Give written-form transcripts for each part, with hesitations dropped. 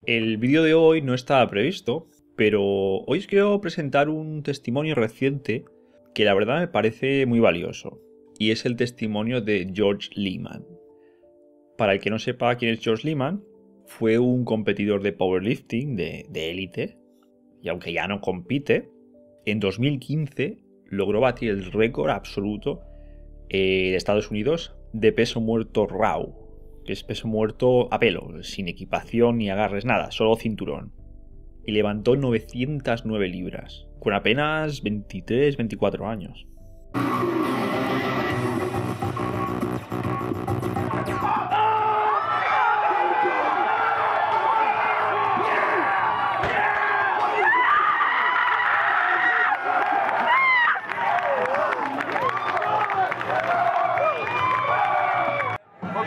El vídeo de hoy no estaba previsto, pero hoy os quiero presentar un testimonio reciente que la verdad me parece muy valioso, y es el testimonio de George Leeman. Para el que no sepa quién es George Leeman, fue un competidor de powerlifting de élite, y aunque ya no compite, en 2015 logró batir el récord absoluto de Estados Unidos de peso muerto raw, que es peso muerto a pelo, sin equipación ni agarres, nada, solo cinturón. Y levantó 909 libras, con apenas 23-24 años.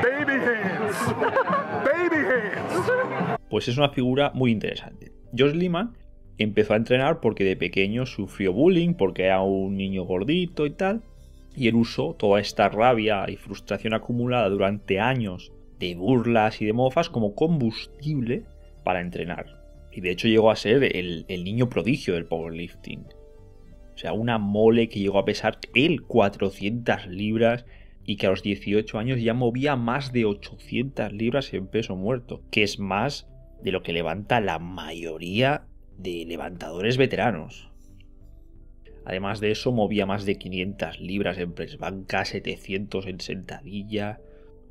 Baby hands. Baby hands. Pues es una figura muy interesante. George Leeman empezó a entrenar porque de pequeño sufrió bullying, porque era un niño gordito y tal, y él usó toda esta rabia y frustración acumulada durante años de burlas y de mofas como combustible para entrenar. Y de hecho llegó a ser el niño prodigio del powerlifting. O sea, una mole que llegó a pesar él 400 libras y que a los 18 años ya movía más de 800 libras en peso muerto, que es más de lo que levanta la mayoría de levantadores veteranos. Además de eso, movía más de 500 libras en press banca, 700 en sentadilla.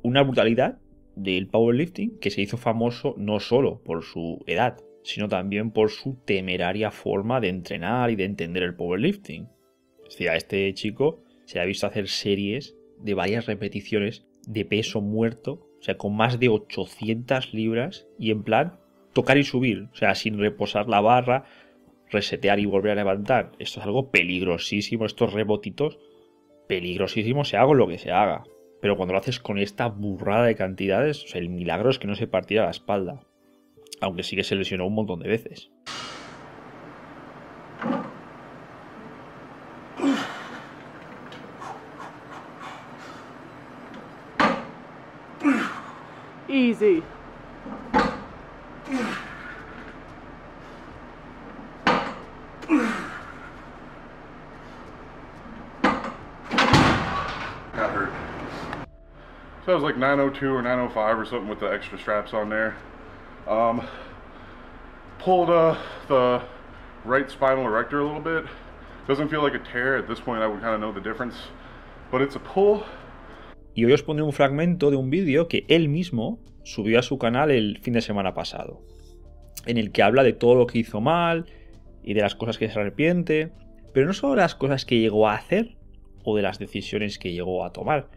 Una brutalidad del powerlifting que se hizo famoso no solo por su edad, sino también por su temeraria forma de entrenar y de entender el powerlifting. Es decir, a este chico se le ha visto hacer series de varias repeticiones de peso muerto, o sea, con más de 800 libras y en plan tocar y subir, o sea, sin reposar la barra, resetear y volver a levantar. Esto es algo peligrosísimo, estos rebotitos peligrosísimos, se haga lo que se haga. Pero cuando lo haces con esta burrada de cantidades, o sea, el milagro es que no se partiera la espalda, aunque sí que se lesionó un montón de veces. Easy. Got hurt. So it was like 902 or 905 or something with the extra straps on there. Pulled the right spinal erector a little bit. Doesn't feel like a tear. At this point I would kind of know the difference. But it's a pull. Y hoy os pondré un fragmento de un vídeo que él mismo subió a su canal el fin de semana pasado, en el que habla de todo lo que hizo mal y de las cosas que se arrepiente, pero no solo de las cosas que llegó a hacer o de las decisiones que llegó a tomar,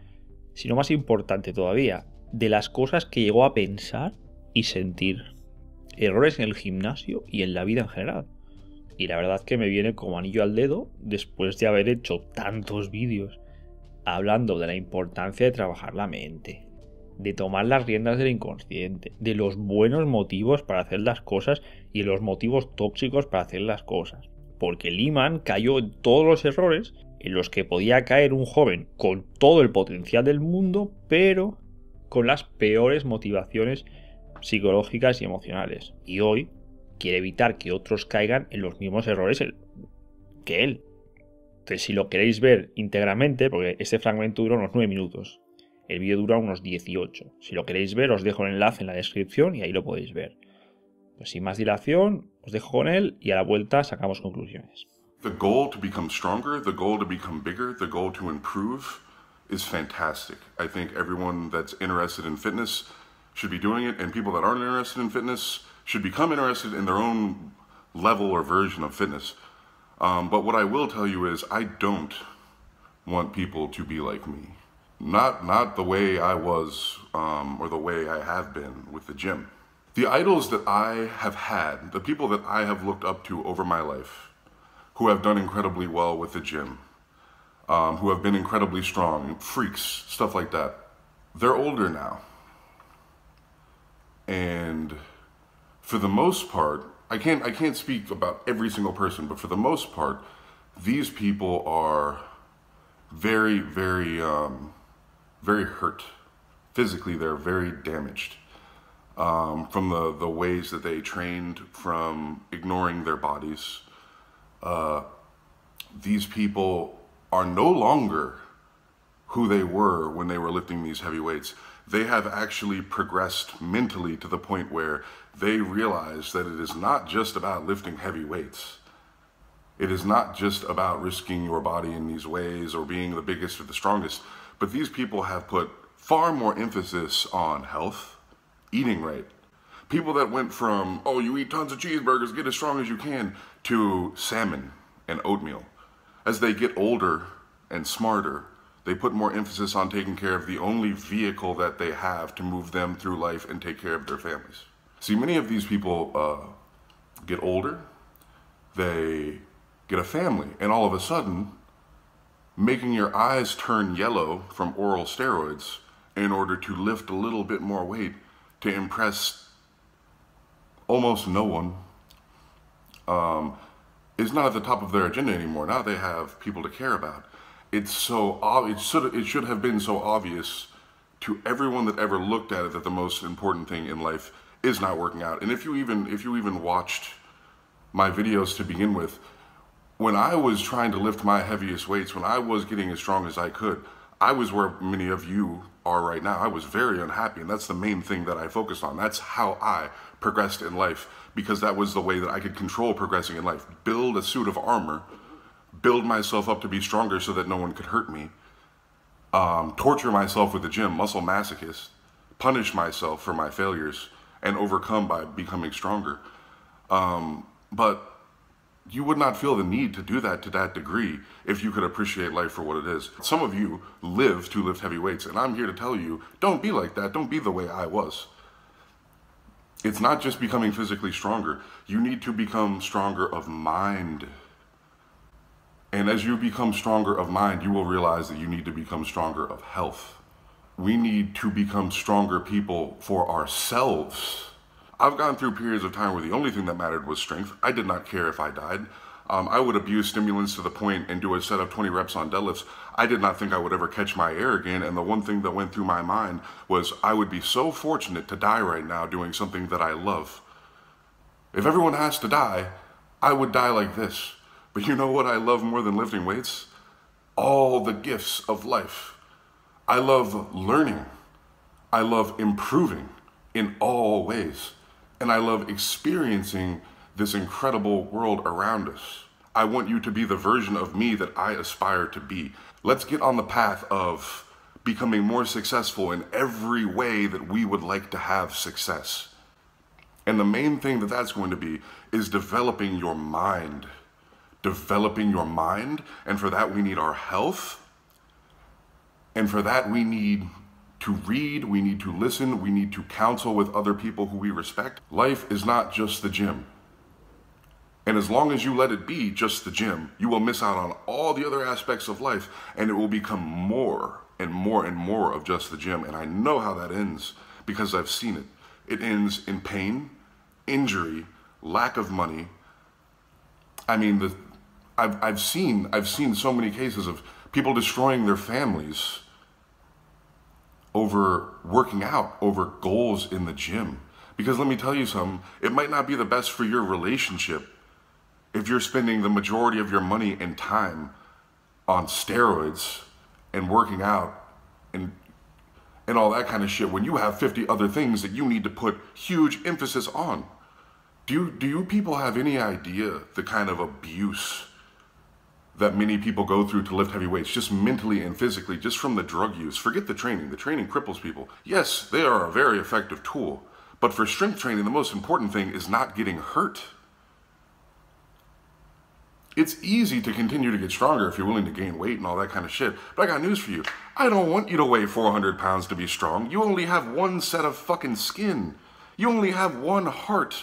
sino más importante todavía, de las cosas que llegó a pensar y sentir. Errores en el gimnasio y en la vida en general. Y la verdad que me viene como anillo al dedo después de haber hecho tantos vídeos hablando de la importancia de trabajar la mente, de tomar las riendas del inconsciente, de los buenos motivos para hacer las cosas y los motivos tóxicos para hacer las cosas. Porque Leeman cayó en todos los errores en los que podía caer un joven con todo el potencial del mundo, pero con las peores motivaciones psicológicas y emocionales. Y hoy quiere evitar que otros caigan en los mismos errores que él. Entonces, si lo queréis ver íntegramente, porque este fragmento dura unos 9 minutos, el vídeo dura unos 18. Si lo queréis ver, os dejo el enlace en la descripción y ahí lo podéis ver. Pues sin más dilación, os dejo con él y a la vuelta sacamos conclusiones. The goal to become stronger, the goal to become bigger, the goal to improve is fantastic. I think everyone that's interested in fitness should be doing it, and people that aren't interested in fitness should become interested in their own level or version of fitness. But what I will tell you is I don't want people to be like me. Not the way I was or the way I have been with the gym. The idols that I have had, the people that I have looked up to over my life, who have done incredibly well with the gym, who have been incredibly strong, freaks, stuff like that, they're older now. And for the most part, I can't speak about every single person, but for the most part, these people are very, very, very hurt. Physically, they're very damaged. from the ways that they trained, from ignoring their bodies. These people are no longer who they were when they were lifting these heavy weights. They have actually progressed mentally to the point where they realize that it is not just about lifting heavy weights. It is not just about risking your body in these ways or being the biggest or the strongest, but these people have put far more emphasis on health, eating right. People that went from, oh, you eat tons of cheeseburgers, get as strong as you can, to salmon and oatmeal. As they get older and smarter, they put more emphasis on taking care of the only vehicle that they have to move them through life and take care of their families. See, many of these people get older, they get a family, and all of a sudden, making your eyes turn yellow from oral steroids in order to lift a little bit more weight to impress almost no one is not at the top of their agenda anymore. Now they have people to care about. It's so obvious. It should have been so obvious to everyone that ever looked at it that the most important thing in life is not working out. And if you even watched my videos to begin with, when I was trying to lift my heaviest weights, when I was getting as strong as I could, I was where many of you are right now. I was very unhappy, and that's the main thing that I focused on. That's how I progressed in life, because that was the way that I could control progressing in life. Build a suit of armor, build myself up to be stronger so that no one could hurt me, torture myself with the gym, muscle masochist, punish myself for my failures, and overcome by becoming stronger. But you would not feel the need to do that to that degree if you could appreciate life for what it is. Some of you live to lift heavy weights, and I'm here to tell you, don't be like that. Don't be the way I was. It's not just becoming physically stronger. You need to become stronger of mind. And as you become stronger of mind, you will realize that you need to become stronger of health. We need to become stronger people for ourselves. I've gone through periods of time where the only thing that mattered was strength. I did not care if I died. I would abuse stimulants to the point and do a set of 20 reps on deadlifts. I did not think I would ever catch my air again, and the one thing that went through my mind was I would be so fortunate to die right now doing something that I love. If everyone has to die, I would die like this. But you know what I love more than lifting weights? All the gifts of life. I love learning. I love improving in all ways. And I love experiencing this incredible world around us. I want you to be the version of me that I aspire to be. Let's get on the path of becoming more successful in every way that we would like to have success. And the main thing that that's going to be is developing your mind. Developing your mind, and for that we need our health. And for that we need to read, we need to listen, we need to counsel with other people who we respect. Life is not just the gym. And as long as you let it be just the gym, you will miss out on all the other aspects of life, and it will become more and more and more of just the gym. And I know how that ends because I've seen it. It ends in pain, injury, lack of money. I mean, I've seen so many cases of people destroying their families over working out, over goals in the gym. Because let me tell you something, it might not be the best for your relationship if you're spending the majority of your money and time on steroids and working out and all that kind of shit when you have 50 other things that you need to put huge emphasis on. Do you people have any idea the kind of abuse that many people go through to lift heavy weights, just mentally and physically, just from the drug use? Forget the training. The training cripples people. Yes, they are a very effective tool, but for strength training, the most important thing is not getting hurt. It's easy to continue to get stronger if you're willing to gain weight and all that kind of shit, but I got news for you. I don't want you to weigh 400 pounds to be strong. You only have one set of fucking skin. You only have one heart.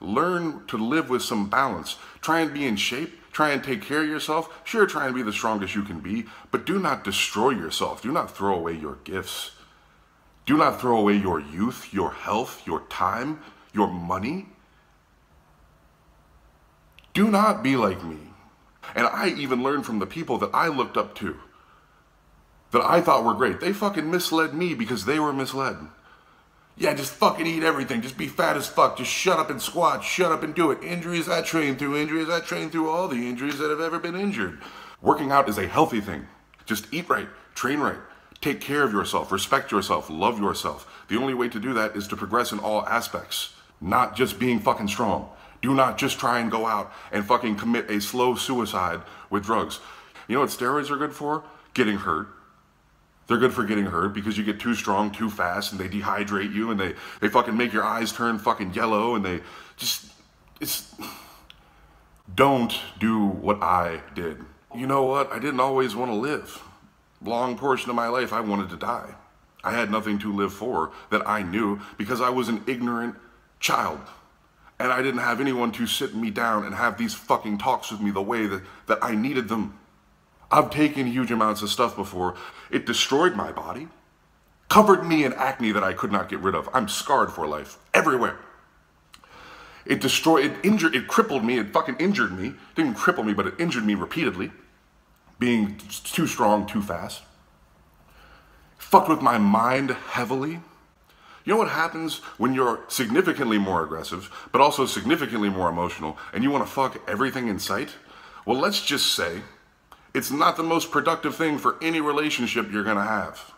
Learn to live with some balance. Try and be in shape. Try and take care of yourself. Sure, try and be the strongest you can be, but do not destroy yourself. Do not throw away your gifts. Do not throw away your youth, your health, your time, your money. Do not be like me. And I even learned from the people that I looked up to, that I thought were great. They fucking misled me because they were misled. Yeah, just fucking eat everything. Just be fat as fuck. Just shut up and squat. Shut up and do it. Injuries I train through. Injuries I train through all the injuries that have ever been injured. Working out is a healthy thing. Just eat right. Train right. Take care of yourself. Respect yourself. Love yourself. The only way to do that is to progress in all aspects. Not just being fucking strong. Do not just try and go out and fucking commit a slow suicide with drugs. You know what steroids are good for? Getting hurt. They're good for getting hurt because you get too strong too fast and they dehydrate you and they fucking make your eyes turn fucking yellow and they just, don't do what I did. You know what? I didn't always want to live. Long portion of my life, I wanted to die. I had nothing to live for that I knew because I was an ignorant child. And I didn't have anyone to sit me down and have these fucking talks with me the way that I needed them. I've taken huge amounts of stuff before. It destroyed my body, covered me in acne that I could not get rid of. I'm scarred for life, everywhere. It crippled me, it fucking injured me. It didn't cripple me, but it injured me repeatedly. Being too strong, too fast. Fucked with my mind heavily. You know what happens when you're significantly more aggressive, but also significantly more emotional, and you want to fuck everything in sight? Well, let's just say, it's not the most productive thing for any relationship you're gonna have.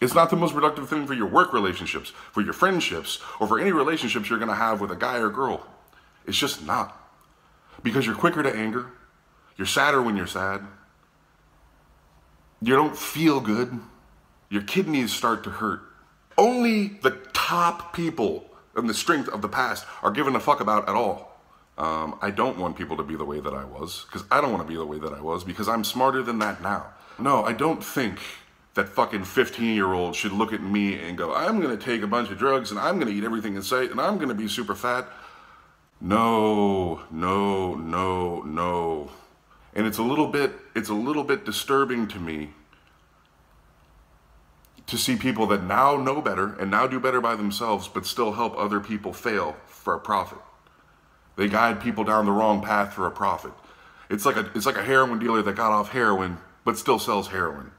It's not the most productive thing for your work relationships, for your friendships, or for any relationships you're gonna have with a guy or girl. It's just not. Because you're quicker to anger, you're sadder when you're sad, you don't feel good, your kidneys start to hurt. Only the top people and the strength of the past are given a fuck about at all. I don't want people to be the way that I was, because I don't want to be the way that I was, because I'm smarter than that now. No, I don't think that fucking 15-year-olds should look at me and go, I'm going to take a bunch of drugs and I'm going to eat everything in sight and I'm going to be super fat. No, no, no, no. And it's a little bit disturbing to me to see people that now know better and now do better by themselves, but still help other people fail for a profit. They guide people down the wrong path for a profit. It's like a heroin dealer that got off heroin, but still sells heroin.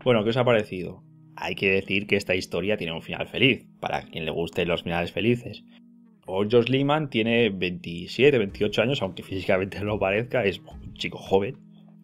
Bueno, ¿qué os ha parecido? Hay que decir que esta historia tiene un final feliz, para quien le gusten los finales felices. George Leeman tiene 27, 28 años, aunque físicamente no lo parezca, es un chico joven,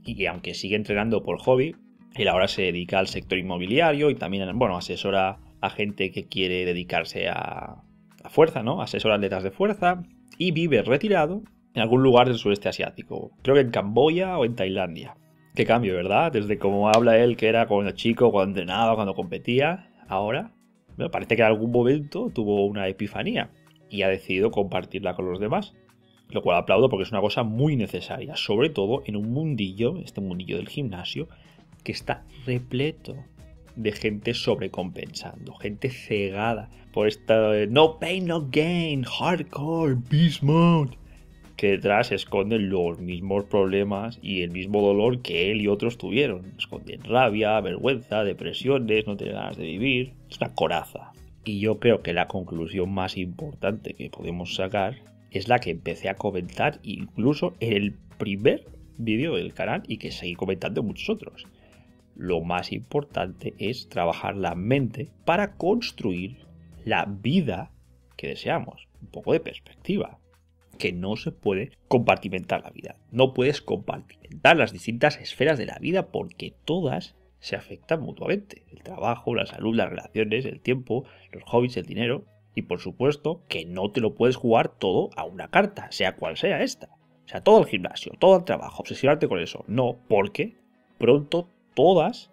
y que aunque sigue entrenando por hobby, él ahora se dedica al sector inmobiliario y también, bueno, asesora a gente que quiere dedicarse a fuerza, ¿no? Asesora a atletas de fuerza. Y vive retirado en algún lugar del sureste asiático. Creo que en Camboya o en Tailandia. Qué cambio, ¿verdad? Desde cómo habla él, que era cuando chico, cuando entrenaba, cuando competía. Ahora, me parece que en algún momento tuvo una epifanía y ha decidido compartirla con los demás. Lo cual aplaudo porque es una cosa muy necesaria. Sobre todo en un mundillo, este mundillo del gimnasio, que está repleto de gente sobrecompensando, gente cegada por esta no pain, no gain, hardcore, beast mode, que detrás esconden los mismos problemas y el mismo dolor que él y otros tuvieron. Esconden rabia, vergüenza, depresiones, no tener ganas de vivir. Es una coraza. Y yo creo que la conclusión más importante que podemos sacar es la que empecé a comentar incluso en el primer vídeo del canal y que seguí comentando en muchos otros. Lo más importante es trabajar la mente para construir la vida que deseamos. Un poco de perspectiva. Que no se puede compartimentar la vida. No puedes compartimentar las distintas esferas de la vida porque todas se afectan mutuamente. El trabajo, la salud, las relaciones, el tiempo, los hobbies, el dinero. Y por supuesto que no te lo puedes jugar todo a una carta, sea cual sea esta. O sea, todo el gimnasio, todo el trabajo, obsesionarte con eso. No, porque pronto todas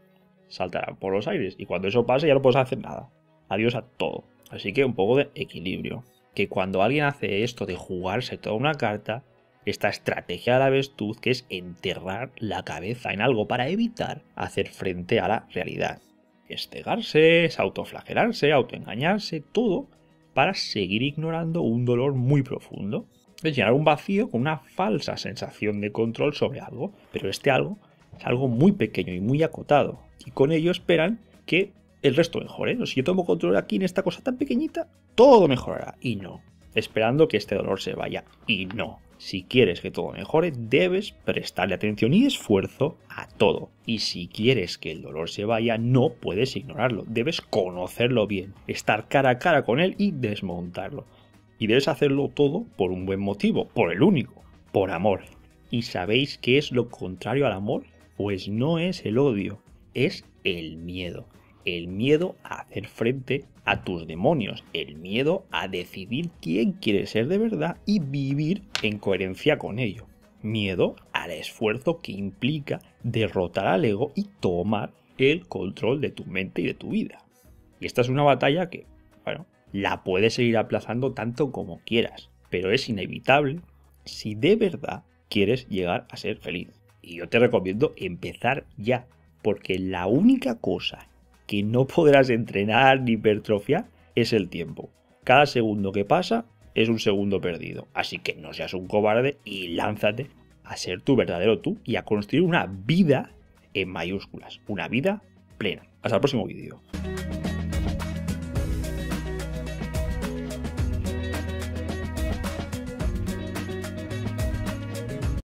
saltarán por los aires y cuando eso pase ya no puedes hacer nada. Adiós a todo. Así que un poco de equilibrio. Que cuando alguien hace esto de jugarse toda una carta, esta estrategia de la avestruz que es enterrar la cabeza en algo para evitar hacer frente a la realidad. Es cegarse, es autoflagelarse, autoengañarse, todo para seguir ignorando un dolor muy profundo. Es llenar un vacío con una falsa sensación de control sobre algo, pero este algo es algo muy pequeño y muy acotado. Y con ello esperan que el resto mejore. Si yo tomo control aquí en esta cosa tan pequeñita, todo mejorará. Y no. Esperando que este dolor se vaya. Y no. Si quieres que todo mejore, debes prestarle atención y esfuerzo a todo. Y si quieres que el dolor se vaya, no puedes ignorarlo. Debes conocerlo bien, estar cara a cara con él y desmontarlo. Y debes hacerlo todo por un buen motivo, por el único, por amor. ¿Y sabéis qué es lo contrario al amor? Pues no es el odio, es el miedo. El miedo a hacer frente a tus demonios, el miedo a decidir quién quieres ser de verdad y vivir en coherencia con ello. Miedo al esfuerzo que implica derrotar al ego y tomar el control de tu mente y de tu vida. Y esta es una batalla que, bueno, la puedes seguir aplazando tanto como quieras, pero es inevitable si de verdad quieres llegar a ser feliz. Y yo te recomiendo empezar ya, porque la única cosa que no podrás entrenar ni hipertrofiar es el tiempo. Cada segundo que pasa es un segundo perdido. Así que no seas un cobarde y lánzate a ser tu verdadero tú y a construir una vida en mayúsculas. Una vida plena. Hasta el próximo vídeo.